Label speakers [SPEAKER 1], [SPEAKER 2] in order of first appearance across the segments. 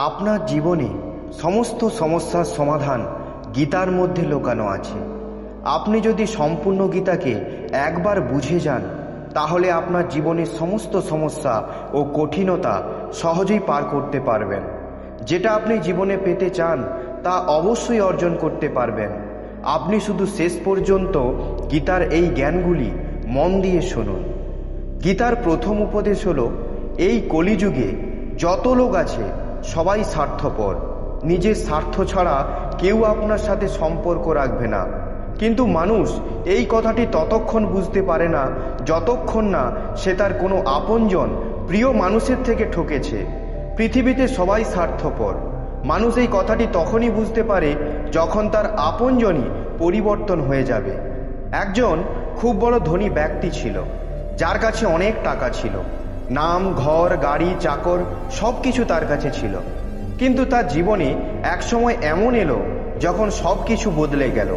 [SPEAKER 1] আপনার জীবনে সমস্ত সমস্যার সমাধান গীতার মধ্যে লুকানো আছে। আপনি যদি সম্পূর্ণ গীতাকে একবার বুঝে যান, তাহলে আপনার জীবনের সমস্ত সমস্যা ও কঠিনতা সহজেই পার করতে পারবেন। যেটা আপনি জীবনে পেতে চান তা অবশ্যই অর্জন করতে পারবেন। আপনি শুধু শেষ পর্যন্ত গীতার এই জ্ঞানগুলি মন দিয়ে শুনুন। গীতার প্রথম উপদেশ হলো, এই কলিযুগে যত লোক আছে সবাই স্বার্থপর। নিজের স্বার্থ ছাড়া কেউ আপনার সাথে সম্পর্ক রাখবে না। কিন্তু মানুষ এই কথাটি ততক্ষণ বুঝতে পারে না যতক্ষণ না সে তার কোনো আপনজন প্রিয় মানুষের থেকে ঠকেছে। পৃথিবীতে সবাই স্বার্থপর। মানুষ এই কথাটি তখনই বুঝতে পারে যখন তার আপনজনই পরিবর্তন হয়ে যাবে। একজন খুব বড় ধনী ব্যক্তি ছিল, যার কাছে অনেক টাকা ছিল। নাম, ঘর, গাড়ি, চাকর সব কিছু তার কাছে ছিল। কিন্তু তার জীবনে এক সময় এমন এলো যখন সব কিছু বদলে গেল।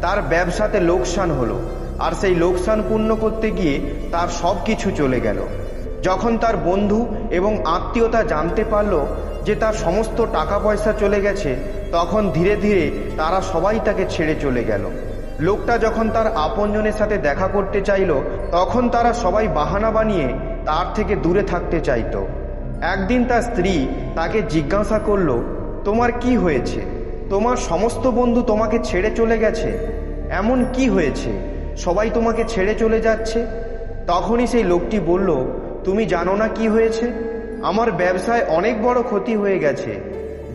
[SPEAKER 1] তার ব্যবসাতে লোকসান হলো, আর সেই লোকসান পূর্ণ করতে গিয়ে তার সব কিছু চলে গেল। যখন তার বন্ধু এবং আত্মীয়তা জানতে পারল যে তার সমস্ত টাকা পয়সা চলে গেছে, তখন ধীরে ধীরে তারা সবাই তাকে ছেড়ে চলে গেল। লোকটা যখন তার আপনজনের সাথে দেখা করতে চাইল, তখন তারা সবাই বাহানা বানিয়ে তার থেকে দূরে থাকতে চাইত। একদিন তার স্ত্রী তাকে জিজ্ঞাসা করল, তোমার কি হয়েছে? তোমার সমস্ত বন্ধু তোমাকে ছেড়ে চলে গেছে, এমন কি হয়েছে সবাই তোমাকে ছেড়ে চলে যাচ্ছে? তখনই সেই লোকটি বলল, তুমি জানো না কি হয়েছে? আমার ব্যবসায় অনেক বড় ক্ষতি হয়ে গেছে,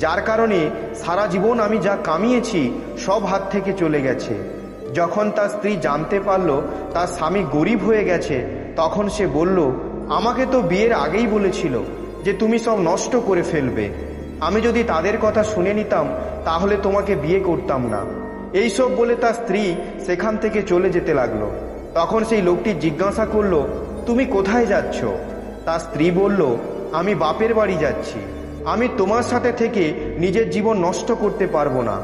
[SPEAKER 1] যার কারণে সারা জীবন আমি যা কামিয়েছি সব হাত থেকে চলে গেছে। যখন তার স্ত্রী জানতে পারল তার স্বামী গরিব হয়ে গেছে, তখন সে বলল, আমাকে তো বিয়ের আগেই বলেছিল যে তুমি সব নষ্ট করে ফেলবে। আমি যদি তাদের কথা শুনে নিতাম তাহলে তোমাকে বিয়ে করতাম না। এইসব বলে তার স্ত্রী সেখান থেকে চলে যেতে লাগলো। তখন সেই লোকটি জিজ্ঞাসা করলো, তুমি কোথায় যাচ্ছ? তার স্ত্রী বলল, আমি বাপের বাড়ি যাচ্ছি। আমি তোমার সাথে থেকে নিজের জীবন নষ্ট করতে পারবো না।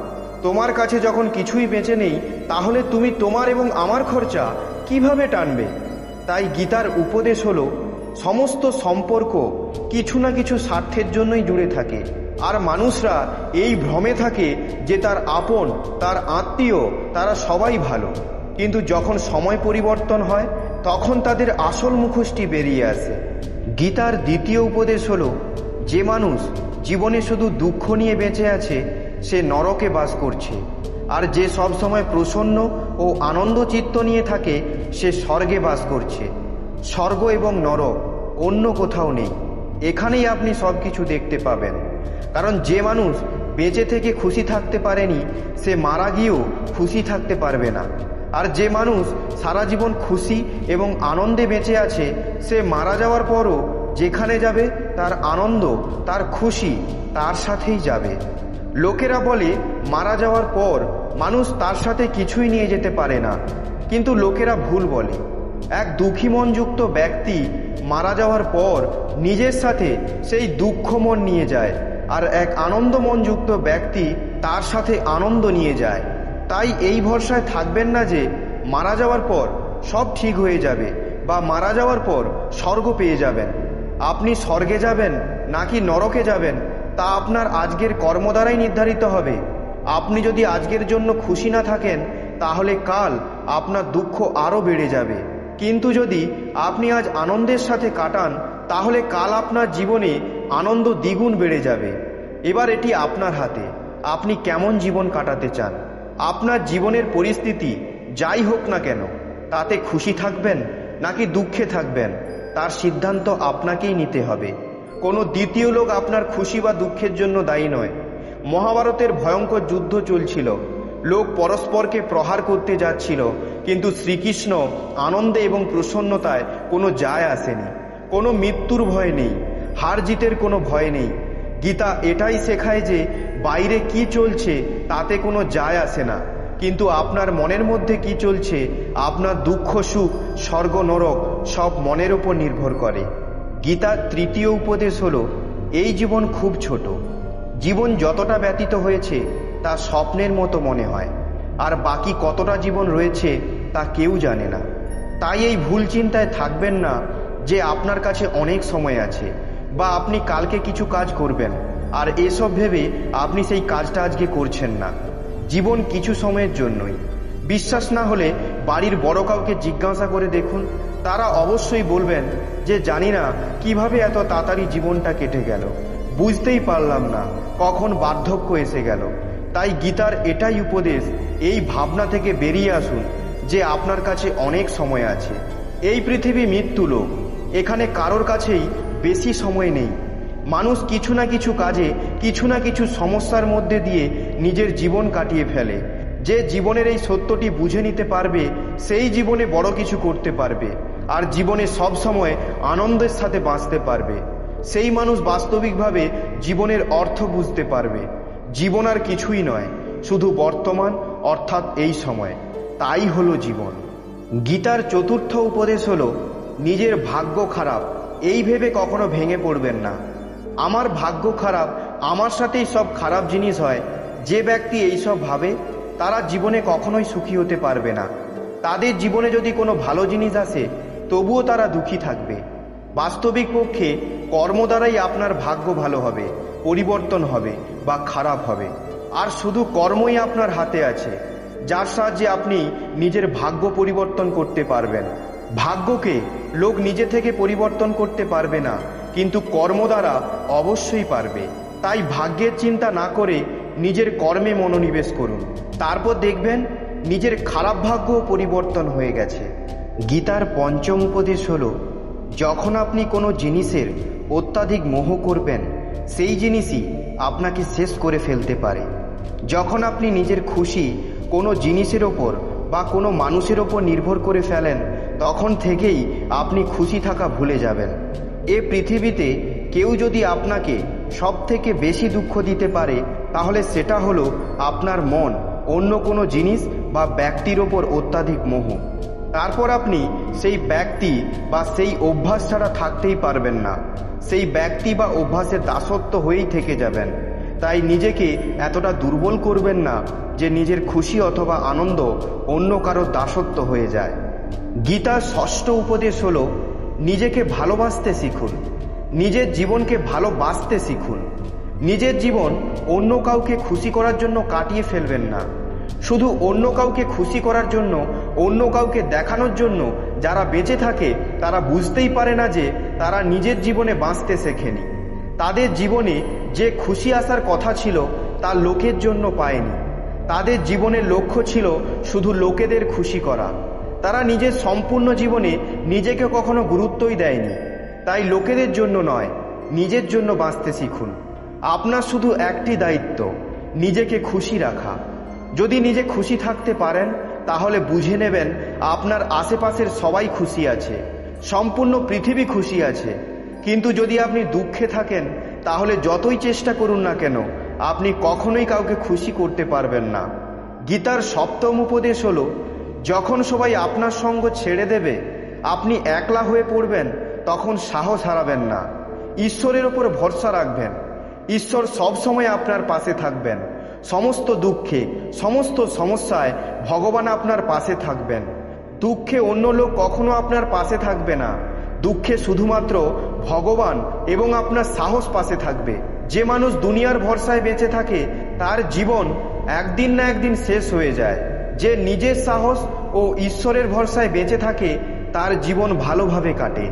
[SPEAKER 1] তোমার কাছে যখন কিছুই বেঁচে নেই, তাহলে তুমি তোমার এবং আমার খরচা কিভাবে টানবে? তাই গীতার উপদেশ হলো, সমস্ত সম্পর্ক কিছু না কিছু স্বার্থের জন্যই জুড়ে থাকে। আর মানুষরা এই ভ্রমে থাকে যে তার আপন, তার আত্মীয়, তারা সবাই ভালো। কিন্তু যখন সময় পরিবর্তন হয়, তখন তাদের আসল মুখোশটি বেরিয়ে আসে। গীতার দ্বিতীয় উপদেশ হলো, যে মানুষ জীবনে শুধু দুঃখ নিয়ে বেঁচে আছে সে নরকে বাস করছে, আর যে সব সময় প্রসন্ন ও আনন্দ চিত্ত নিয়ে থাকে সে স্বর্গে বাস করছে। স্বর্গ এবং নরক অন্য কোথাও নেই, এখানেই আপনি সব কিছু দেখতে পাবেন। কারণ যে মানুষ বেঁচে থেকে খুশি থাকতে পারেনি, সে মারা গিয়েও খুশি থাকতে পারবে না। আর যে মানুষ সারা জীবন খুশি এবং আনন্দে বেঁচে আছে, সে মারা যাওয়ার পরও যেখানে যাবে তার আনন্দ, তার খুশি তার সাথেই যাবে। লোকেরা বলে মারা যাওয়ার পর মানুষ তার সাথে কিছুই নিয়ে যেতে পারে না, কিন্তু লোকেরা ভুল বলে। এক দুঃখী মনযুক্ত ব্যক্তি মারা যাওয়ার পর নিজের সাথে সেই দুঃখ মন নিয়ে যায়, আর এক আনন্দ মনযুক্ত ব্যক্তি তার সাথে আনন্দ নিয়ে যায়। তাই এই ভরসায় থাকবেন না যে মারা যাওয়ার পর সব ঠিক হয়ে যাবে বা মারা যাওয়ার পর স্বর্গ পেয়ে যাবেন। আপনি স্বর্গে যাবেন নাকি নরকে যাবেন তা আপনার আজকের কর্ম দ্বারাই নির্ধারিত হবে। আপনি যদি আজকের জন্য খুশি না থাকেন, তাহলে কাল আপনার দুঃখ আরও বেড়ে যাবে। কিন্তু যদি আপনি আজ আনন্দের সাথে কাটান, তাহলে কাল আপনার জীবনে আনন্দ দ্বিগুণ বেড়ে যাবে। এবার এটি আপনার হাতে, আপনি কেমন জীবন কাটাতে চান। আপনার জীবনের পরিস্থিতি যাই হোক না কেন, তাতে খুশি থাকবেন নাকি দুঃখে থাকবেন, তার সিদ্ধান্ত আপনাকেই নিতে হবে। কোনো দ্বিতীয় লোক আপনার খুশি বা দুঃখের জন্য দায়ী নয়। মহাভারতের ভয়ঙ্কর যুদ্ধ চলছিল, লোক পরস্পরকে প্রহার করতে যাচ্ছিল, কিন্তু শ্রীকৃষ্ণ আনন্দে এবং প্রসন্নতায় কোনো যায় আসেনি। কোনো মৃত্যুর ভয় নেই, হার জিতের কোনো ভয় নেই। গীতা এটাই শেখায় যে বাইরে কি চলছে তাতে কোনো যায় আসে না, কিন্তু আপনার মনের মধ্যে কি চলছে, আপনার দুঃখ সুখ, স্বর্গ নরক সব মনের উপর নির্ভর করে। গীতার তৃতীয় উপদেশ হলো, এই জীবন খুব ছোট। জীবন যতটা ব্যতীত হয়েছে তা স্বপ্নের মতো মনে হয়, আর বাকি কতটা জীবন রয়েছে তা কেউ জানে না। তাই এই ভুল চিন্তায় থাকবেন না যে আপনার কাছে অনেক সময় আছে বা আপনি কালকে কিছু কাজ করবেন। আর এসব ভেবে আপনি সেই কাজটা আজকে করছেন না। জীবন কিছু সময়ের জন্যই। বিশ্বাস না হলে বাড়ির বড় কাউকে জিজ্ঞাসা করে দেখুন, তারা অবশ্যই বলবেন যে জানি না কিভাবে এত তাড়াতাড়ি জীবনটা কেটে গেল, বুঝতেই পারলাম না কখন বার্ধক্য এসে গেল। তাই গীতার এটাই উপদেশ, এই ভাবনা থেকে বেরিয়ে আসুন যে আপনার কাছে অনেক সময় আছে। এই পৃথিবী মৃত্যু লোক, এখানে কারোর কাছেই বেশি সময় নেই। মানুষ কিছু না কিছু কাজে কিছু না কিছু সমস্যার মধ্যে দিয়ে নিজের জীবন কাটিয়ে ফেলে। যে জীবনের এই সত্যটি বুঝে নিতে পারবে সেই জীবনে বড় কিছু করতে পারবে, আর জীবনে সব সময় আনন্দের সাথে বাঁচতে পারবে। সেই মানুষ বাস্তবিকভাবে জীবনের অর্থ বুঝতে পারবে। জীবন আর কিছুই নয়, শুধু বর্তমান, অর্থাৎ এই সময়। তাই হলো জীবন। গীতার চতুর্থ উপদেশ হলো নিজের ভাগ্য খারাপ এই ভেবে কখনো ভেঙে পড়বেন না। আমার ভাগ্য খারাপ, আমার সাথেই সব খারাপ জিনিস হয়। যে ব্যক্তি এইসব ভাবে তারা জীবনে কখনোই সুখী হতে পারবে না। তাদের জীবনে যদি কোনো ভালো জিনিস আসে তবুও তারা দুঃখী থাকবে। বাস্তবিক পক্ষে কর্ম দ্বারাই আপনার ভাগ্য ভালো হবে, পরিবর্তন হবে বা খারাপ হবে। আর শুধু কর্মই আপনার হাতে আছে, যার সাহায্যে আপনি নিজের ভাগ্য পরিবর্তন করতে পারবেন। ভাগ্যকে লোক নিজে থেকে পরিবর্তন করতে পারবে না, কিন্তু কর্ম দ্বারা অবশ্যই পারবে। তাই ভাগ্যের চিন্তা না করে নিজের কর্মে মনোনিবেশ করুন, তারপর দেখবেন নিজের খারাপ ভাগ্যও পরিবর্তন হয়ে গেছে। গীতার পঞ্চম উপদেশ হলো, যখন আপনি কোনো জিনিসের অত্যাধিক মোহ করবেন সেই জিনিসই আপনাকে শেষ করে ফেলতে পারে। যখন আপনি নিজের খুশি কোনো জিনিসের ওপর বা কোনো মানুষের ওপর নির্ভর করে ফেলেন তখন থেকেই আপনি খুশি থাকা ভুলে যাবেন। এ পৃথিবীতে কেউ যদি আপনাকে সব থেকে বেশি দুঃখ দিতে পারে তাহলে সেটা হলো আপনার মন অন্য কোনো জিনিস বা ব্যক্তির ওপর অত্যাধিক মোহ। তারপর আপনি সেই ব্যক্তি বা সেই অভ্যাস ছাড়া থাকতেই পারবেন না। সেই ব্যক্তি বা অভ্যাসের দাসত্ব হয়েই থেকে যাবেন। তাই নিজেকে এতটা দুর্বল করবেন না যে নিজের খুশি অথবা আনন্দ অন্য কারোর দাসত্ব হয়ে যায়। গীতার ষষ্ঠ উপদেশ হলো, নিজেকে ভালোবাসতে শিখুন, নিজের জীবনকে ভালোবাসতে শিখুন। নিজের জীবন অন্য কাউকে খুশি করার জন্য কাটিয়ে ফেলবেন না। শুধু অন্য কাউকে খুশি করার জন্য, অন্য কাউকে দেখানোর জন্য যারা বেঁচে থাকে তারা বুঝতেই পারে না যে তারা নিজের জীবনে বাঁচতে শেখেনি। তাদের জীবনে যে খুশি আসার কথা ছিল তা লোকের জন্য পায়নি। তাদের জীবনের লক্ষ্য ছিল শুধু লোকেদের খুশি করা। তারা নিজের সম্পূর্ণ জীবনে নিজেকে কখনো গুরুত্বই দেয়নি। তাই লোকেদের জন্য নয়, নিজের জন্য বাঁচতে শিখুন। আপনার শুধু একটি দায়িত্ব, নিজেকে খুশি রাখা। যদি নিজে খুশি থাকতে পারেন তাহলে বুঝে নেবেন আপনার আশেপাশের সবাই খুশি আছে, সম্পূর্ণ পৃথিবী খুশি আছে। কিন্তু যদি আপনি দুঃখে থাকেন তাহলে যতই চেষ্টা করুন না কেন আপনি কখনোই কাউকে খুশি করতে পারবেন না। গীতার সপ্তম উপদেশ হলো, যখন সবাই আপনার সঙ্গ ছেড়ে দেবে আপনি একলা হয়ে পড়বেন তখন সাহস হারাবেন না। ঈশ্বরের ওপর ভরসা রাখবেন। ঈশ্বর সব সময় আপনার পাশে থাকবেন। সমস্ত দুঃখে, সমস্ত সমস্যায় ভগবান আপনার পাশে থাকবেন। দুঃখে অন্য লোক কখনো আপনার পাশে থাকবে না। দুঃখে শুধুমাত্র ভগবান এবং আপনার সাহস পাশে থাকবে। যে মানুষ দুনিয়ার ভরসায় বেঁচে থাকে তার জীবন একদিন না একদিন শেষ হয়ে যায়। যে নিজের সাহস ও ঈশ্বরের ভরসায় বেঁচে থাকে তার জীবন ভালোভাবে কাটে।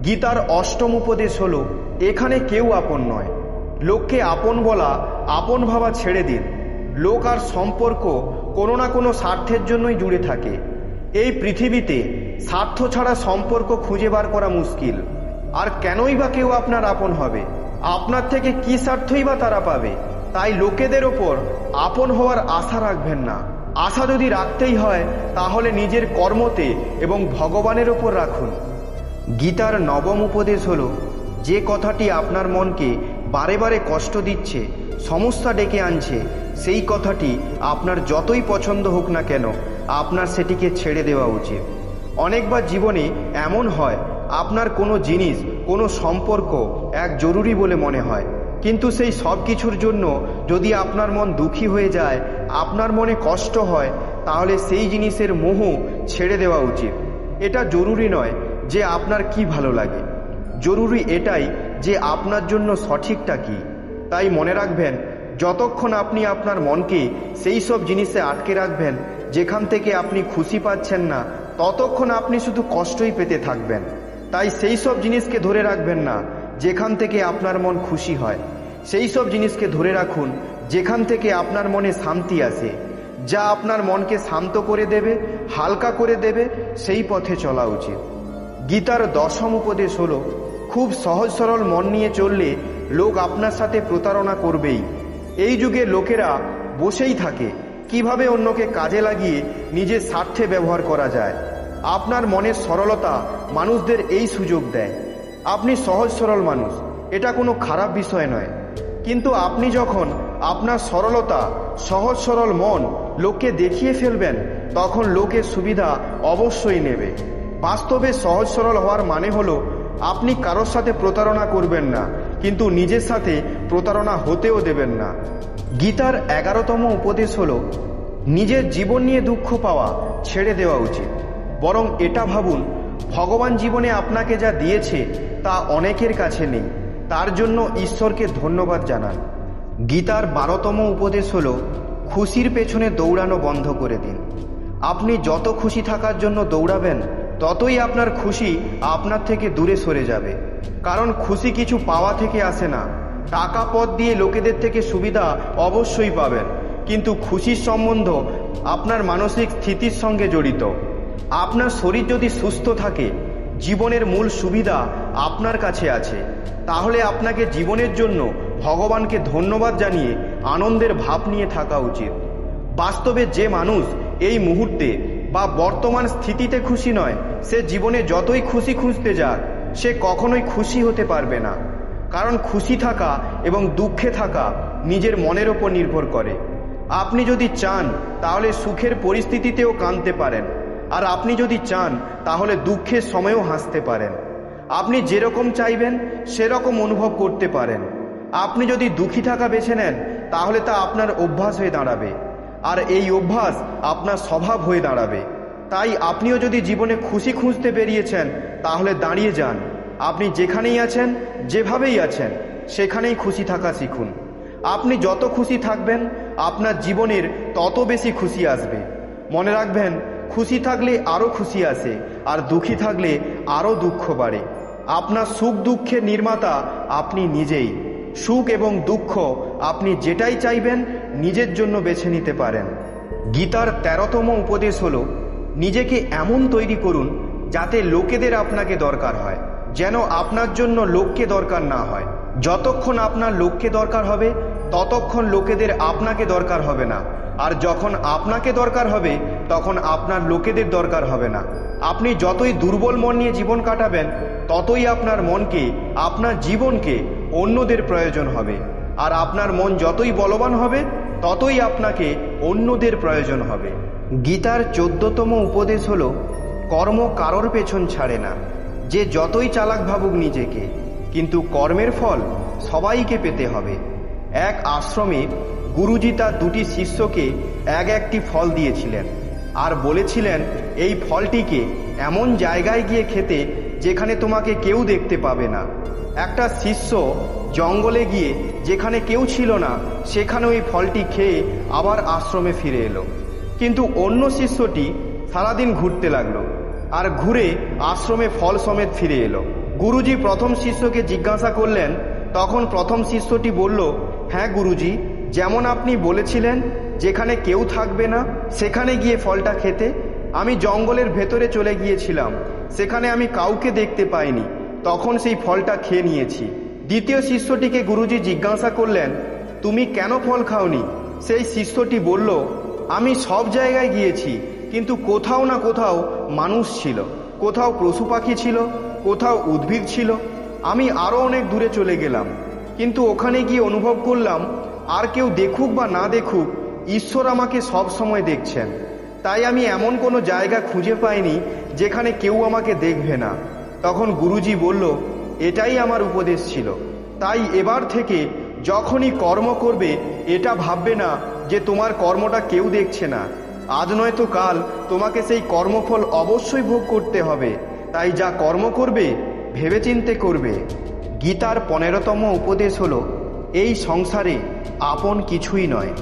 [SPEAKER 1] গীতার অষ্টম উপদেশ হলো, এখানে কেউ আপন নয়। লোককে আপন বলা, আপন ভাবা ছেড়ে দিন। লোক আর সম্পর্ক কোনো না কোনো স্বার্থের জন্যই জুড়ে থাকে। এই পৃথিবীতে স্বার্থ ছাড়া সম্পর্ক খুঁজে বার করা মুশকিল। আর কেনই বা কেউ আপনার আপন হবে? আপনার থেকে কি স্বার্থই বা তারা পাবে? তাই লোকেদের ওপর আপন হওয়ার আশা রাখবেন না। আশা যদি রাখতেই হয় তাহলে নিজের কর্মতে এবং ভগবানের ওপর রাখুন। গীতার নবম উপদেশ হলো, যে কথাটি আপনার মনকে বারে বারে কষ্ট দিচ্ছে, সমস্যা ডেকে আনছে, সেই কথাটি আপনার যতই পছন্দ হোক না কেন আপনার সেটিকে ছেড়ে দেওয়া উচিত। অনেকবার জীবনে এমন হয় আপনার কোনো জিনিস, কোনো সম্পর্ক এক জরুরি বলে মনে হয়, কিন্তু সেই সব কিছুর জন্য যদি আপনার মন দুঃখী হয়ে যায়, আপনার মনে কষ্ট হয়, তাহলে সেই জিনিসের মোহ ছেড়ে দেওয়া উচিত। এটা জরুরি নয় যে আপনার কি ভালো লাগে, জরুরি এটাই যে আপনার জন্য সঠিকটা কি। তাই মনে রাখবেন, যতক্ষণ আপনি আপনার মনকে সেই সব জিনিসে আটকে রাখবেন যেখান থেকে আপনি খুশি পাচ্ছেন না, ততক্ষণ আপনি শুধু কষ্টই পেতে থাকবেন। তাই সেই সব জিনিসকে ধরে রাখবেন না যেখান থেকে আপনার মন খুশি হয়। সেই সব জিনিসকে ধরে রাখুন যেখান থেকে আপনার মনে শান্তি আসে, যা আপনার মনকে শান্ত করে দেবে, হালকা করে দেবে। সেই পথে চলা উচিত। গীতার 10ম উপদেশ হলো, খুব সহজ সরল মন নিয়ে চললে লোক আপনার সাথে প্রতারণা করবেই। এই যুগে লোকেরা বসেই থাকে কিভাবে অন্যকে কাজে লাগিয়ে নিজের স্বার্থে ব্যবহার করা যায়। আপনার মনের সরলতা মানুষদের এই সুযোগ দেয়। আপনি সহজ সরল মানুষ, এটা কোনো খারাপ বিষয় নয়। কিন্তু আপনি যখন আপনার সরলতা, সহজ সরল মন লোককে দেখিয়ে ফেলবেন, তখন লোকের সুবিধা অবশ্যই নেবে। বাস্তবে সহজ সরল হওয়ার মানে হলো আপনি কারোর সাথে প্রতারণা করবেন না, কিন্তু নিজের সাথে প্রতারণা হতেও দেবেন না। গীতার 11তম উপদেশ হলো, নিজের জীবন নিয়ে দুঃখ পাওয়া ছেড়ে দেওয়া উচিত। বরং এটা ভাবুন, ভগবান জীবনে আপনাকে যা দিয়েছে তা অনেকের কাছে নেই, তার জন্য ঈশ্বরকে ধন্যবাদ জানান। গীতার 12তম উপদেশ হলো, খুশির পেছনে দৌড়ানো বন্ধ করে দিন। আপনি যত খুশি থাকার জন্য দৌড়াবেন, ততই আপনার খুশি আপনার থেকে দূরে সরে যাবে। কারণ খুশি কিছু পাওয়া থেকে আসে না। টাকা পদ দিয়ে লোকেদের থেকে সুবিধা অবশ্যই পাবেন, কিন্তু খুশির সম্বন্ধ আপনার মানসিক স্থিতির সঙ্গে জড়িত। আপনার শরীর যদি সুস্থ থাকে, জীবনের মূল সুবিধা আপনার কাছে আছে। তাহলে আপনাকে জীবনের জন্য ভগবানকে ধন্যবাদ জানিয়ে আনন্দের ভাব নিয়ে থাকা উচিত। বাস্তবে যে মানুষ এই মুহূর্তে বা বর্তমান স্থিতিতে খুশি নয়, সে জীবনে যতই খুশি খুঁজতে যাক, সে কখনোই খুশি হতে পারবে না। কারণ খুশি থাকা এবং দুঃখে থাকা নিজের মনের ওপর নির্ভর করে। আপনি যদি চান তাহলে সুখের পরিস্থিতিতেও কাঁদতে পারেন, আর আপনি যদি চান তাহলে দুঃখের সময়েও হাসতে পারেন। আপনি যেরকম চাইবেন সেরকম অনুভব করতে পারেন। আপনি যদি দুঃখী থাকা বেছে নেন, তাহলে তা আপনার অভ্যাস হয়ে দাঁড়াবে, আর এই অভ্যাস আপনার স্বভাব হয়ে দাঁড়াবে। তাই আপনিও যদি জীবনে খুশি খুঁজতে বেরিয়েছেন, তাহলে দাঁড়িয়ে যান। আপনি যেখানেই আছেন, যেভাবেই আছেন, সেখানেই খুশি থাকা শিখুন। আপনি যত খুশি থাকবেন, আপনার জীবনের তত বেশি খুশি আসবে। মনে রাখবেন, খুশি থাকলে আরও খুশি আসে, আর দুঃখী থাকলে আরও দুঃখ বাড়ে। আপনার সুখ দুঃখের নির্মাতা আপনি নিজেই। সুখ এবং দুঃখ আপনি যেটাই চাইবেন নিজের জন্য বেছে নিতে পারেন। গীতার 13তম উপদেশ হলো, নিজেকে এমন তৈরি করুন যাতে লোকেদের আপনাকে দরকার হয়, যেন আপনার জন্য লোককে দরকার না হয়। যতক্ষণ আপনার লোককে দরকার হবে, ততক্ষণ লোকেদের আপনাকে দরকার হবে না। আর যখন আপনাকে দরকার হবে, তখন আপনার লোকেদের দরকার হবে না। আপনি যতই দুর্বল মন নিয়ে জীবন কাটাবেন, ততই আপনার মনকে, আপনার জীবনকে অন্যদের প্রয়োজন হবে। আর আপনার মন যতই বলবান হবে, ততই আপনাকে অন্যদের প্রয়োজন হবে। গীতার 14তম উপদেশ হলো, কর্ম কারোর পেছন ছাড়ে না। যে যতই চালাক ভাবুক নিজেকে, কিন্তু কর্মের ফল সবাইকে পেতে হবে। এক আশ্রমে গুরুজি তার 2টি শিষ্যকে একটি ফল দিয়েছিলেন, আর বলেছিলেন, এই ফলটিকে এমন জায়গায় গিয়ে খেতে যেখানে তোমাকে কেউ দেখতে পাবে না। একটা শিষ্য জঙ্গলে গিয়ে যেখানে কেউ ছিল না, সেখানে ওই ফলটি খেয়ে আবার আশ্রমে ফিরে এলো। কিন্তু অন্য শিষ্যটি সারাদিন ঘুরতে লাগলো, আর ঘুরে আশ্রমে ফল সমেত ফিরে এলো। গুরুজি প্রথম শিষ্যকে জিজ্ঞাসা করলেন। তখন প্রথম শিষ্যটি বলল, হ্যাঁ গুরুজি, যেমন আপনি বলেছিলেন যেখানে কেউ থাকবে না সেখানে গিয়ে ফলটা খেতে, আমি জঙ্গলের ভেতরে চলে গিয়েছিলাম, সেখানে আমি কাউকে দেখতে পাইনি, তখন সেই ফলটা খেয়ে নিয়েছি। দ্বিতীয় শিষ্যটিকে গুরুজি জিজ্ঞাসা করলেন, তুমি কেন ফল খাওনি? সেই শিষ্যটি বলল, আমি সব জায়গায় গিয়েছি, কিন্তু কোথাও না কোথাও মানুষ ছিল, কোথাও পশু পাখি ছিল, কোথাও উদ্ভিদ ছিল। আমি আরও অনেক দূরে চলে গেলাম, কিন্তু ওখানে গিয়ে অনুভব করলাম, আর কেউ দেখুক বা না দেখুক, ঈশ্বর আমাকে সব সময় দেখছেন। তাই আমি এমন কোনো জায়গা খুঁজে পাইনি যেখানে কেউ আমাকে দেখবে না। তখন গুরুজি বলল, এটাই আমার উপদেশ ছিল। তাই এবার থেকে যখনই কর্ম করবে, এটা ভাববে না যে তোমার কর্মটা কেউ দেখছে না। আজ নয়তো কাল তোমাকে সেই কর্মফল অবশ্যই ভোগ করতে হবে। তাই যা কর্ম করবে ভেবেচিন্তে করবে। গীতার 15তম উপদেশ হলো, এই সংসারে আপন কিছুই নয়।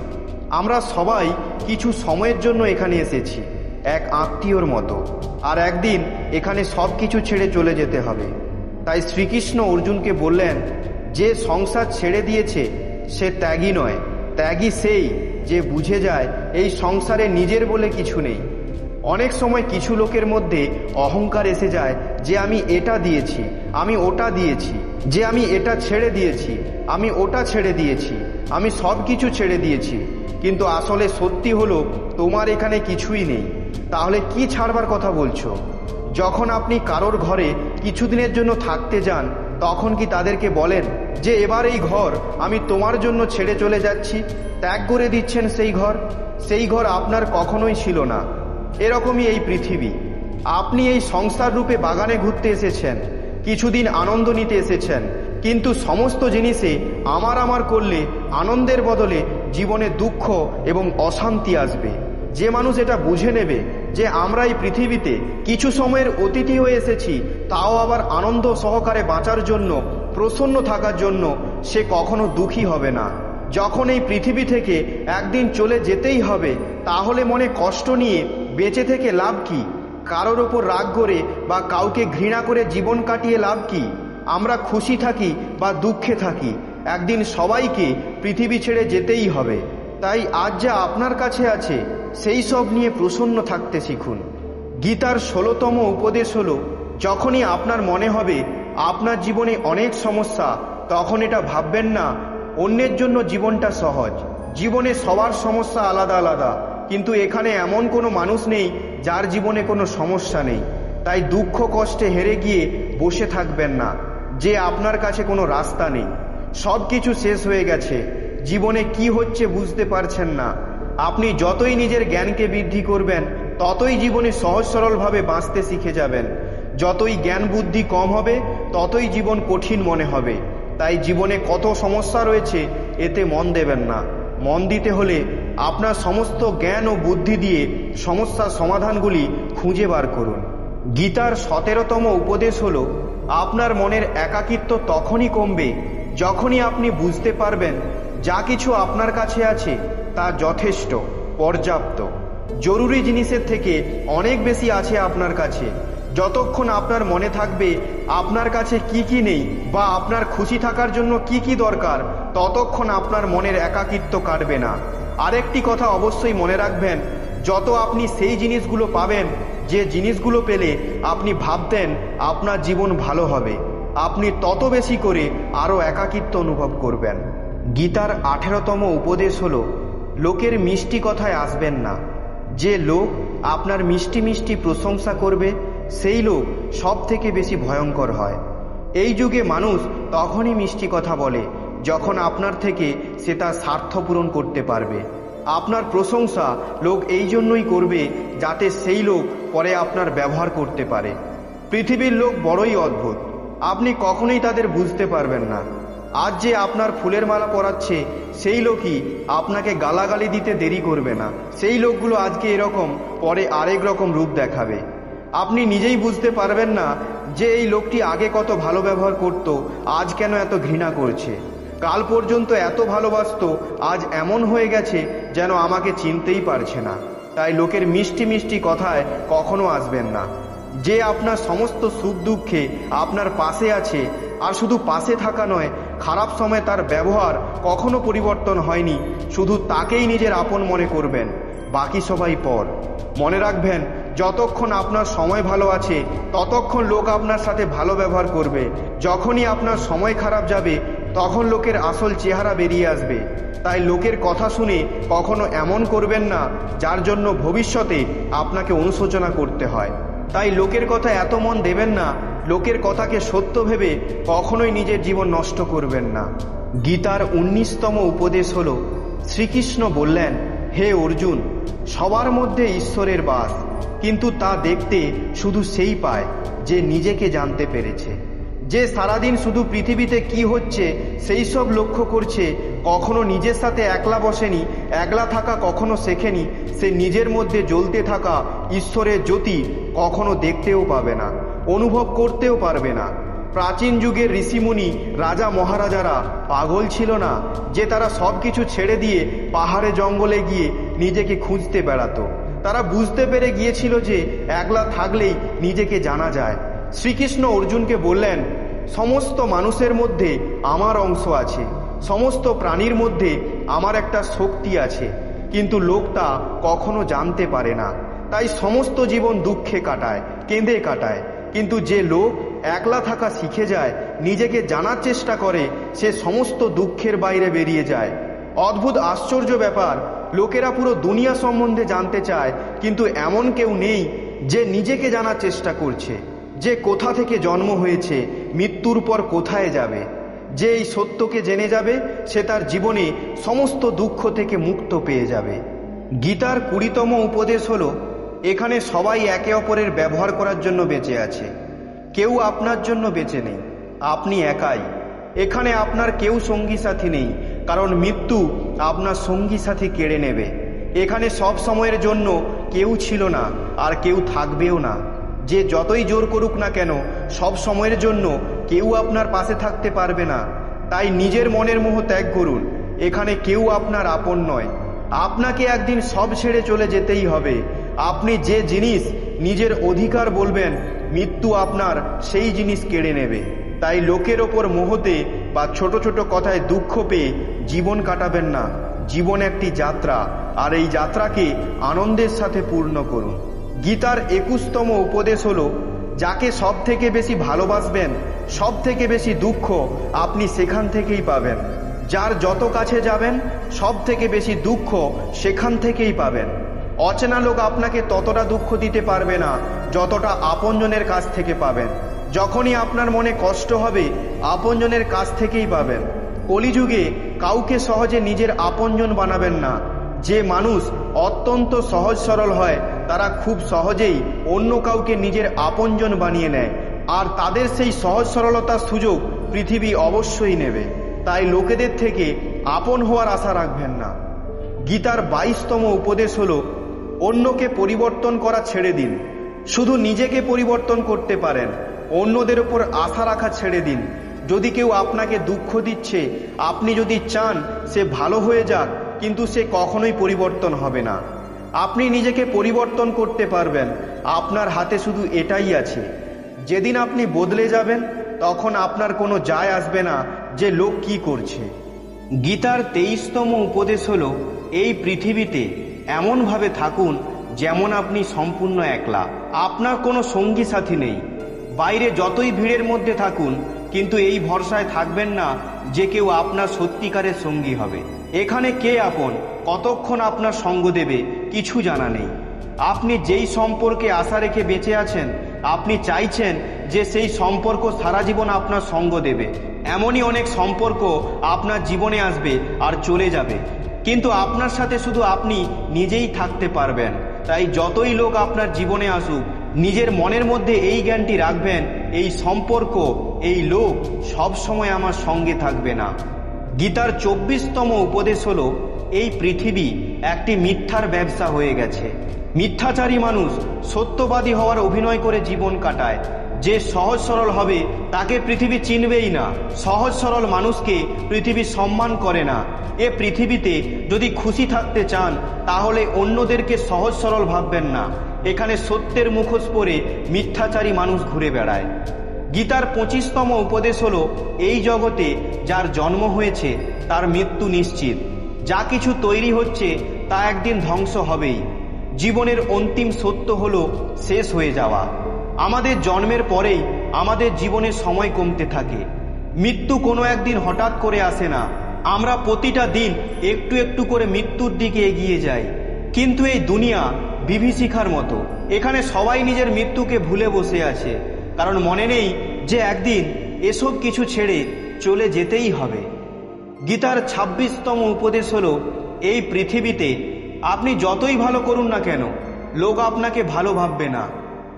[SPEAKER 1] আমরা সবাই কিছু সময়ের জন্য এখানে এসেছি, এক আত্মীয়র মতো, আর একদিন এখানে সব কিছু ছেড়ে চলে যেতে হবে। তাই শ্রীকৃষ্ণ অর্জুনকে বললেন, যে সংসার ছেড়ে দিয়েছে সে ত্যাগী নয়, ত্যাগী সেই যে বুঝে যায় এই সংসারে নিজের বলে কিছু নেই। অনেক সময় কিছু লোকের মধ্যে অহংকার এসে যায় যে আমি এটা দিয়েছি, আমি ওটা দিয়েছি, যে আমি এটা ছেড়ে দিয়েছি, আমি ওটা ছেড়ে দিয়েছি, আমি সব কিছু ছেড়ে দিয়েছি। কিন্তু আসলে সত্যি হলো তোমার এখানে কিছুই নেই। তাহলে কি ছাড়বার কথা বলছো? যখন আপনি কারোর ঘরে কিছুদিনের জন্য থাকতে যান, তখন কি তাদেরকে বলেন যে এবার এই ঘর আমি তোমার জন্য ছেড়ে চলে যাচ্ছি? ত্যাগ করে দিচ্ছেন সেই ঘর আপনার কখনোই ছিল না। এরকমই এই পৃথিবী। আপনি এই সংসার রূপে বাগানে ঘুরতে এসেছেন, কিছুদিন আনন্দ নিতে এসেছেন, কিন্তু সমস্ত জিনিসে আমার করলে আনন্দের বদলে জীবনে দুঃখ এবং অশান্তি আসবে। যে মানুষ এটা বুঝে নেবে যে আমরা এই পৃথিবীতে কিছু সময়ের অতিথি হয়ে এসেছি, তাও আবার আনন্দ সহকারে বাঁচার জন্য, প্রসন্ন থাকার জন্য, সে কখনো দুঃখী হবে না। যখন এই পৃথিবী থেকে একদিন চলে যেতেই হবে, তাহলে মনে কষ্ট নিয়ে বেঁচে থেকে লাভ কি? কারোর ওপর রাগ করে বা কাউকে ঘৃণা করে জীবন কাটিয়ে লাভ কি? আমরা খুশি থাকি বা দুঃখে থাকি, একদিন সবাইকে পৃথিবী ছেড়ে যেতেই হবে। তাই আজ যা আপনার কাছে আছে সেই সব নিয়ে প্রসন্ন থাকতে শিখুন। গীতার 16তম উপদেশ হলো, যখনই আপনার মনে হবে আপনার জীবনে অনেক সমস্যা, তখন এটা ভাববেন না অন্যের জন্য জীবনটা সহজ। জীবনে সবার সমস্যা আলাদা আলাদা, কিন্তু এখানে এমন কোনো মানুষ নেই যার জীবনে কোনো সমস্যা নেই। তাই দুঃখ কষ্টে হেরে গিয়ে বসে থাকবেন না যে আপনার কাছে কোনো রাস্তা নেই, সব কিছু শেষ হয়ে গেছে, জীবনে কি হচ্ছে বুঝতে পারছেন না। আপনি যতই নিজের জ্ঞানকে বৃদ্ধি করবেন, ততই জীবনে সহজ সরলভাবে বাঁচতে শিখে যাবেন। যতই জ্ঞান বুদ্ধি কম হবে, ততই জীবন কঠিন মনে হবে। তাই জীবনে কত সমস্যা রয়েছে এতে মন দেবেন না। মন দিতে হলে আপনার সমস্ত জ্ঞান ও বুদ্ধি দিয়ে সমস্যার সমাধানগুলি খুঁজে বার করুন। গীতার 17তম উপদেশ হলো, আপনার মনের একাকিত্ব তখনই কমবে যখনই আপনি বুঝতে পারবেন যা কিছু আপনার কাছে আছে তা যথেষ্ট, পর্যাপ্ত। জরুরি জিনিসের থেকে অনেক বেশি আছে আপনার কাছে। যতক্ষণ আপনার মনে থাকবে আপনার কাছে কি কি নেই বা আপনার খুশি থাকার জন্য কি কি দরকার, ততক্ষণ আপনার মনের একাকিত্ব কাটবে না। আরেকটি কথা অবশ্যই মনে রাখবেন, যত আপনি সেই জিনিসগুলো পাবেন, যে জিনিসগুলো পেলে আপনি ভাবতেন আপনার জীবন ভালো হবে, আপনি তত বেশি করে আরও একাকিত্ব অনুভব করবেন। গীতার 18তম উপদেশ হলো, লোকের মিষ্টি কথায় আসবেন না। যে লোক আপনার মিষ্টি মিষ্টি প্রশংসা করবে, সেই লোক সব থেকে বেশি ভয়ঙ্কর হয়। এই যুগে মানুষ তখনই মিষ্টি কথা বলে যখন আপনার থেকে সে তার স্বার্থ পূরণ করতে পারবে। আপনার প্রশংসা লোক এই জন্যই করবে যাতে সেই লোক পরে আপনার ব্যবহার করতে পারে। পৃথিবীর লোক বড়ই অদ্ভুত, আপনি কখনোই তাদের বুঝতে পারবেন না। আজ যে আপনার ফুলের মালা পরাচ্ছে, সেই লোকই আপনাকে গালাগালি দিতে দেরি করবে না। সেই লোকগুলো আজকে এরকম, পরে আরেক রকম রূপ দেখাবে। আপনি নিজেই বুঝতে পারবেন না যে এই লোকটি আগে কত ভালো ব্যবহার করত, আজ কেন এত ঘৃণা করছে। কাল পর্যন্ত এত ভালোবাসতো, আজ এমন হয়ে গেছে যেন আমাকে চিনতেই পারছে না। তাই লোকের মিষ্টি মিষ্টি কথায় কখনো আসবেন না। যে আপনার সমস্ত সুখ দুঃখে আপনার পাশে আছে, আর শুধু পাশে থাকা নয়, খারাপ সময় তার ব্যবহার কখনো পরিবর্তন হয়নি, শুধু তাকেই নিজের আপন মনে করবেন, বাকি সবাই পর। মনে রাখবেন, যতক্ষণ আপনার সময় ভালো আছে ততক্ষণ লোক আপনার সাথে ভালো ব্যবহার করবে। যখনই আপনার সময় খারাপ যাবে তখন লোকের আসল চেহারা বেরিয়ে আসবে। তাই লোকের কথা শুনে কখনো এমন করবেন না যার জন্য ভবিষ্যতে আপনাকে অনুশোচনা করতে হয়। তাই লোকের কথা এত মন দেবেন না, লোকের কথাকে সত্য ভেবে কখনোই নিজের জীবন নষ্ট করবেন না। গীতার 19তম উপদেশ হলো, শ্রীকৃষ্ণ বললেন, হে অর্জুন, সবার মধ্যে ঈশ্বরের বাস, কিন্তু তা দেখতে শুধু সেই পায় যে নিজেকে জানতে পেরেছে। যে সারাদিন শুধু পৃথিবীতে কি হচ্ছে সেই সব লক্ষ্য করছে, কখনো নিজের সাথে একলা বসেনি, একলা থাকা কখনো শেখেনি, সে নিজের মধ্যে জ্বলতে থাকা ঈশ্বরের জ্যোতি কখনো দেখতেও পাবে না, অনুভব করতেও পারবে না। প্রাচীন যুগের ঋষিমুনি রাজা মহারাজারা পাগল ছিল না যে তারা সব কিছু ছেড়ে দিয়ে পাহাড়ে জঙ্গলে গিয়ে নিজেকে খুঁজতে বেড়াতো? তারা বুঝতে পেরে গিয়েছিল যে একলা থাকলেই নিজেকে জানা যায়। শ্রীকৃষ্ণ অর্জুনকে বললেন, সমস্ত মানুষের মধ্যে আমার অংশ আছে, সমস্ত প্রাণীর মধ্যে আমার একটা শক্তি আছে, কিন্তু লোকটা কখনো জানতে পারে না। তাই সমস্ত জীবন দুঃখে কাটায়, কেঁদে কাটায়। কিন্তু যে লোক একলা থাকা শিখে যায়, নিজেকে জানার চেষ্টা করে, সে সমস্ত দুঃখের বাইরে বেরিয়ে যায়। অদ্ভুত আশ্চর্য ব্যাপার, লোকেরা পুরো দুনিয়া সম্বন্ধে জানতে চায়, কিন্তু এমন কেউ নেই যে নিজেকে জানার চেষ্টা করছে, যে কোথা থেকে জন্ম হয়েছে, মৃত্যুর পর কোথায় যাবে। যে এই সত্যকে জেনে যাবে, সে তার জীবনে সমস্ত দুঃখ থেকে মুক্ত পেয়ে যাবে। গীতার 20তম উপদেশ হলো, এখানে সবাই একে অপরের ব্যবহার করার জন্য বেঁচে আছে, কেউ আপনার জন্য বেঁচে নেই, আপনি একাই। এখানে আপনার কেউ সঙ্গী সাথী নেই, কারণ মৃত্যু আপনার সঙ্গী সাথী কেড়ে নেবে। এখানে সব সময়ের জন্য কেউ ছিল না, আর কেউ থাকবেও না। যে যতই জোর করুক না কেন, সব সময়ের জন্য কেউ আপনার পাশে থাকতে পারবে না। তাই নিজের মনের মোহ ত্যাগ করুন। এখানে কেউ আপনার আপন নয়। আপনাকে একদিন সব ছেড়ে চলে যেতেই হবে। আপনি যে জিনিস নিজের অধিকার বলবেন, মৃত্যু আপনার সেই জিনিস কেড়ে নেবে। তাই লোকের ওপর মোহতে বা ছোট ছোট কথায় দুঃখ পেয়ে জীবন কাটাবেন না। জীবন একটি যাত্রা, আর এই যাত্রাকে আনন্দের সাথে পূর্ণ করুন। গীতার 21তম উপদেশ হলো, যাকে সব থেকে বেশি ভালোবাসবেন, সব থেকে বেশি দুঃখ আপনি সেখান থেকেই পাবেন। যার যত কাছে যাবেন, সব থেকে বেশি দুঃখ সেখান থেকেই পাবেন। অচেনা লোক আপনাকে ততটা দুঃখ দিতে পারবে না যতটা আপনজনের কাছ থেকে পাবেন। যখনই আপনার মনে কষ্ট হবে, আপনজনের কাছ থেকেই পাবেন। কলিযুগে কাউকে সহজে নিজের আপনজন বানাবেন না। যে মানুষ অত্যন্ত সহজ সরল হয়, তারা খুব সহজেই অন্য কাউকে নিজের আপনজন বানিয়ে নেয়, আর তাদের সেই সহজ সরলতার সুযোগ পৃথিবী অবশ্যই নেবে। তাই লোকেদের থেকে আপন হওয়ার আশা রাখবেন না। গীতার 22তম উপদেশ হলো, অন্যকে পরিবর্তন করা ছেড়ে দিন, শুধু নিজেকে পরিবর্তন করতে পারেন। অন্যদের উপর আশা রাখা ছেড়ে দিন। যদি কেউ আপনাকে দুঃখ দিচ্ছে, আপনি যদি চান সে ভালো হয়ে যাক, কিন্তু সে কখনোই পরিবর্তন হবে না। আপনি নিজেকে পরিবর্তন করতে পারবেন, আপনার হাতে শুধু এটাই আছে। যেদিন আপনি বদলে যাবেন, তখন আপনার কোনো যায় আসবে না যে লোক কি করছে। গীতার 23তম উপদেশ হলো, এই পৃথিবীতে এমনভাবে থাকুন যেমন আপনি সম্পূর্ণ একলা, আপনার কোনো সঙ্গী সাথী নেই। বাইরে যতই ভিড়ের মধ্যে থাকুন, কিন্তু এই ভরসায় থাকবেন না যে কেউ আপনার সত্যিকারের সঙ্গী হবে। এখানে কে আপন, কতক্ষণ আপনার সঙ্গ দেবে, কিছু জানা নেই। আপনি যেই সম্পর্কে আশা রেখে বেঁচে আছেন, আপনি চাইছেন যে সেই সম্পর্ক সারা জীবন আপনার সঙ্গ দেবে। এমনই অনেক সম্পর্ক আপনার জীবনে আসবে আর চলে যাবে, কিন্তু আপনার সাথে শুধু আপনি নিজেই থাকতে পারবেন। তাই যতই লোক আপনার জীবনে আসুক, নিজের মনের মধ্যে এই জ্ঞানটি রাখবেন, এই সম্পর্ক, এই লোক সব সময় আমার সঙ্গে থাকবে না। গীতার 24তম উপদেশ হলো, এই পৃথিবী একটি মিথ্যার ব্যবসা হয়ে গেছে। মিথ্যাচারী মানুষ সত্যবাদী হওয়ার অভিনয় করে জীবন কাটায়। যে সহজ সরল হবে তাকে পৃথিবী চিনবেই না। সহজ সরল মানুষকে পৃথিবী সম্মান করে না। এ পৃথিবীতে যদি খুশি থাকতে চান, তাহলে অন্যদেরকে সহজ সরল ভাববেন না। এখানে সত্যের মুখোশ পরে মিথ্যাচারী মানুষ ঘুরে বেড়ায়। গীতার 25তম উপদেশ হলো, এই জগতে যার জন্ম হয়েছে তার মৃত্যু নিশ্চিত। যা কিছু তৈরি হচ্ছে তা একদিন ধ্বংস হবেই। জীবনের অন্তিম সত্য হলো শেষ হয়ে যাওয়া। আমাদের জন্মের পরেই আমাদের জীবনের সময় কমতে থাকে। মৃত্যু কোনো একদিন হঠাৎ করে আসে না। আমরা প্রতিটা দিন একটু একটু করে মৃত্যুর দিকে এগিয়ে যাই। কিন্তু এই দুনিয়া বিভীষিকার মতো, এখানে সবাই নিজের মৃত্যুকে ভুলে বসে আছে, কারণ মনে নেই যে একদিন এসব কিছু ছেড়ে চলে যেতেই হবে। গীতার 26তম উপদেশ হলো, এই পৃথিবীতে আপনি যতই ভালো করুন না কেন, লোক আপনাকে ভালো ভাববে না।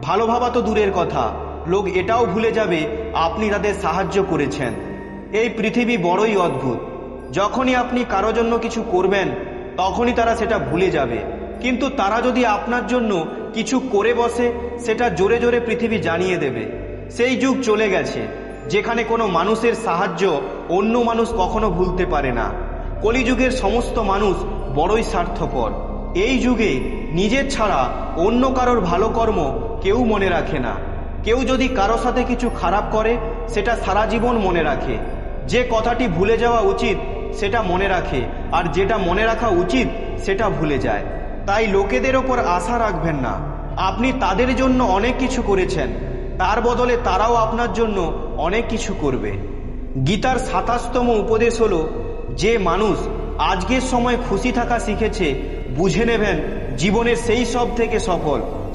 [SPEAKER 1] ভালো ভাবা তো দূরের কথা, লোক এটাও ভুলে যাবে আপনি তাদের সাহায্য করেছেন। এই পৃথিবী বড়ই অদ্ভুত। যখনই আপনি কারো জন্য কিছু করবেন, তখনই তারা সেটা ভুলে যাবে। কিন্তু তারা যদি আপনার জন্য কিছু করে বসে, সেটা জোরে জোরে পৃথিবী জানিয়ে দেবে। সেই যুগ চলে গেছে। যেখানে কোনো মানুষের সাহায্য অন্য মানুষ কখনো ভুলতে পারে না। কলিযুগের সমস্ত মানুষ বড়ই স্বার্থপর। এই যুগে নিজের ছাড়া অন্য কারোর ভালো কর্ম কেউ মনে রাখে না। কেউ যদি কারো সাথে কিছু খারাপ করে সেটা সারা জীবন মনে রাখে। যে কথাটি ভুলে যাওয়া উচিত সেটা মনে রাখে, আর যেটা মনে রাখা উচিত সেটা ভুলে যায়। তাই লোকেদের ওপর আশা রাখবেন না। আপনি তাদের জন্য অনেক কিছু করেছেন, তার বদলে তারাও আপনার জন্য অনেক কিছু করবে। গীতার ২৭তম উপদেশ হলো, যে মানুষ আজকের সময় খুশি থাকা শিখেছে, বুঝে নেবেন জীবনের সেই সব থেকে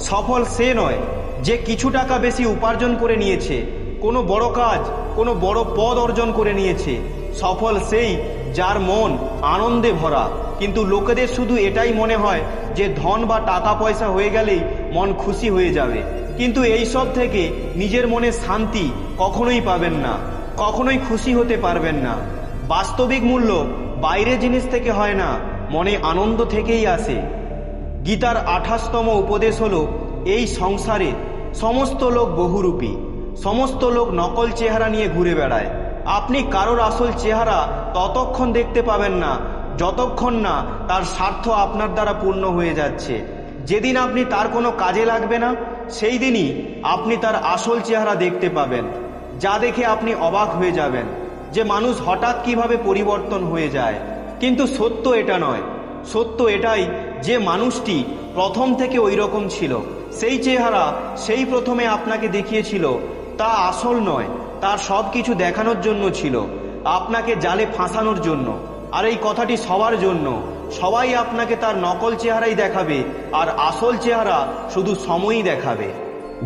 [SPEAKER 1] সফল সে নয় যে কিছু টাকা বেশি উপার্জন করে নিয়েছে, কোনো বড় কাজ, কোনো বড় পদ অর্জন করে নিয়েছে। সফল সেই যার মন আনন্দে ভরা। কিন্তু লোকেদের শুধু এটাই মনে হয় যে ধন বা টাকা পয়সা হয়ে গেলেই মন খুশি হয়ে যাবে। কিন্তু এই সব থেকে নিজের মনে শান্তি কখনোই পাবেন না, কখনোই খুশি হতে পারবেন না। বাস্তবিক মূল্য বাইরের জিনিস থেকে হয় না, মনে আনন্দ থেকেই আসে। গীতার ২৮তম উপদেশ হলো, এই সংসারে সমস্ত লোক বহুরূপী, সমস্ত লোক নকল চেহারা নিয়ে ঘুরে বেড়ায়। আপনি কারোর আসল চেহারা ততক্ষণ দেখতে পাবেন না যতক্ষণ না তার স্বার্থ আপনার দ্বারা পূর্ণ হয়ে যাচ্ছে। যেদিন আপনি তার কোনো কাজে লাগবে না, সেই দিনই আপনি তার আসল চেহারা দেখতে পাবেন, যা দেখে আপনি অবাক হয়ে যাবেন যে মানুষ হঠাৎ কিভাবে পরিবর্তন হয়ে যায়। কিন্তু সত্য এটা নয়। সত্য এটাই যে মানুষটি প্রথম থেকে ওই রকম ছিল। সেই চেহারা সেই প্রথমে আপনাকে দেখিয়েছিল তা আসল নয়, তার সব কিছু দেখানোর জন্য ছিল, আপনাকে জালে ফাঁসানোর জন্য। আর এই কথাটি সবার জন্য। সবাই আপনাকে তার নকল চেহারাই দেখাবে, আর আসল চেহারা শুধু সময়ই দেখাবে।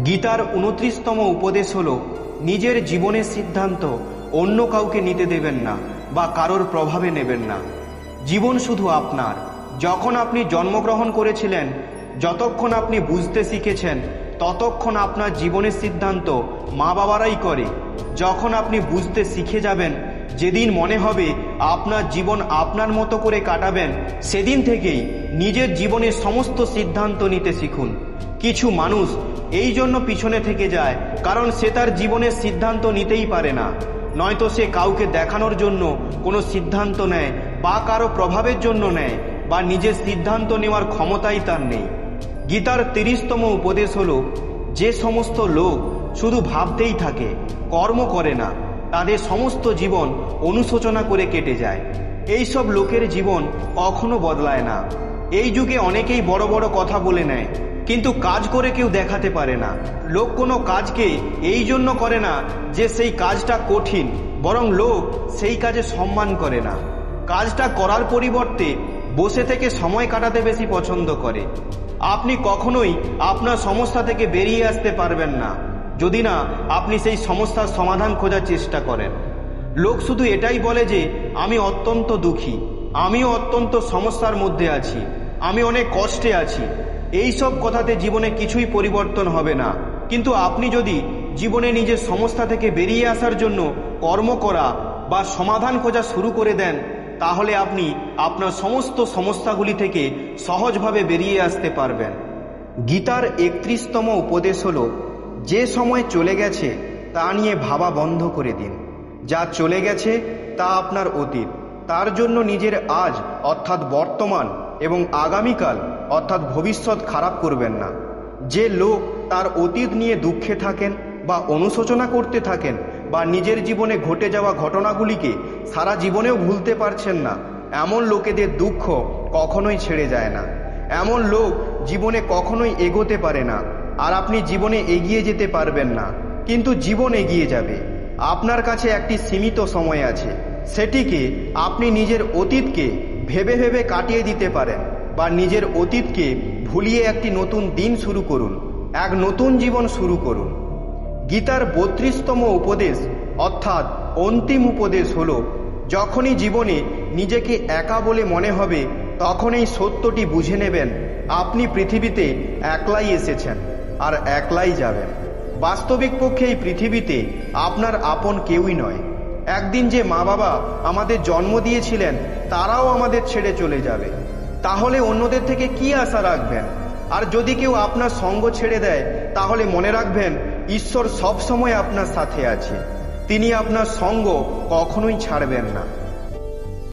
[SPEAKER 1] গীতার ২৯তম উপদেশ হলো, নিজের জীবনের সিদ্ধান্ত অন্য কাউকে নিতে দেবেন না বা কারোর প্রভাবে নেবেন না। জীবন শুধু আপনার। যখন আপনি জন্মগ্রহণ করেছিলেন, যতক্ষণ আপনি বুঝতে শিখেছেন, ততক্ষণ আপনার জীবনের সিদ্ধান্ত মা বাবারাই করে। যখন আপনি বুঝতে শিখে যাবেন, যেদিন মনে হবে আপনার জীবন আপনার মতো করে কাটাবেন, সেদিন থেকেই নিজের জীবনের সমস্ত সিদ্ধান্ত নিতে শিখুন। কিছু মানুষ এই জন্য পিছনে থেকে যায় কারণ সে তার জীবনের সিদ্ধান্ত নিতেই পারে না, নয়তো সে কাউকে দেখানোর জন্য কোনো সিদ্ধান্ত নেয় বা কারো প্রভাবের জন্য নেয়, বা নিজের সিদ্ধান্ত নেওয়ার ক্ষমতাই তার নেই। গীতার ৩০তম উপদেশ হলো, যে সমস্ত লোক শুধু ভাবতেই থাকে, কর্ম করে না, তাদের সমস্ত জীবন অনুশোচনা করে কেটে যায়। এই সব লোকের জীবন কখনো বদলায় না। এই যুগে অনেকেই বড় বড় কথা বলে নেয়, কিন্তু কাজ করে কেউ দেখাতে পারে না। লোক কোনো কাজকে এই জন্য করে না যে সেই কাজটা কঠিন, বরং লোক সেই কাজে সম্মান করে না। কাজটা করার পরিবর্তে বসে থেকে সময় কাটাতে বেশি পছন্দ করে। আপনি কখনোই আপনার সমস্যা থেকে বেরিয়ে আসতে পারবেন না যদি না আপনি সেই সমস্যার সমাধান খোঁজার চেষ্টা করেন। লোক শুধু এটাই বলে যে আমি অত্যন্ত দুঃখী, আমিও অত্যন্ত সমস্যার মধ্যে আছি, আমি অনেক কষ্টে আছি। এই সব কথাতে জীবনে কিছুই পরিবর্তন হবে না। কিন্তু আপনি যদি জীবনে নিজের সমস্যা থেকে বেরিয়ে আসার জন্য কর্ম করা বা সমাধান খোঁজা শুরু করে দেন, তাহলে আপনি আপনার সমস্ত সমস্যাগুলি থেকে সহজভাবে বেরিয়ে আসতে পারবেন। গীতার ৩১তম উপদেশ হলো, যে সময় চলে গেছে তা নিয়ে ভাবা বন্ধ করে দিন। যা চলে গেছে তা আপনার অতীত। তার জন্য নিজের আজ অর্থাৎ বর্তমান এবং আগামীকাল অর্থাৎ ভবিষ্যৎ খারাপ করবেন না। যে লোক তার অতীত নিয়ে দুঃখে থাকেন বা অনুশোচনা করতে থাকেন, বা নিজের জীবনে ঘটে যাওয়া ঘটনাগুলিকে সারা জীবনেও ভুলতে পারছেন না, এমন লোকেদের দুঃখ কখনোই ছেড়ে যায় না। এমন লোক জীবনে কখনোই এগোতে পারে না, আর আপনি জীবনে এগিয়ে যেতে পারবেন না। কিন্তু জীবন এগিয়ে যাবে। আপনার কাছে একটি সীমিত সময় আছে, সেটিকে আপনি নিজের অতীতকে ভেবে ভেবে কাটিয়ে দিতে পারেন, বা নিজের অতীতকে ভুলিয়ে একটি নতুন দিন শুরু করুন, এক নতুন জীবন শুরু করুন। গীতার ৩২তম উপদেশ অর্থাৎ অন্তিম উপদেশ হলো, যখনই জীবনে নিজেকে একা বলে মনে হবে, তখন এই সত্যটি বুঝে নেবেন, আপনি পৃথিবীতে একলাই এসেছেন আর একলাই যাবেন। বাস্তবিক পক্ষে এই পৃথিবীতে আপনার আপন কেউই নয়। একদিন যে মা বাবা আমাদের জন্ম দিয়েছিলেন, তারাও আমাদের ছেড়ে চলে যাবে। তাহলে অন্যদের থেকে কি আশা রাখবেন? আর যদি কেউ আপনার সঙ্গ ছেড়ে দেয়, তাহলে মনে রাখবেন ঈশ্বর সব সময় আপনার সাথে আছে। তিনি আপনার সঙ্গ কখনোই ছাড়বেন না।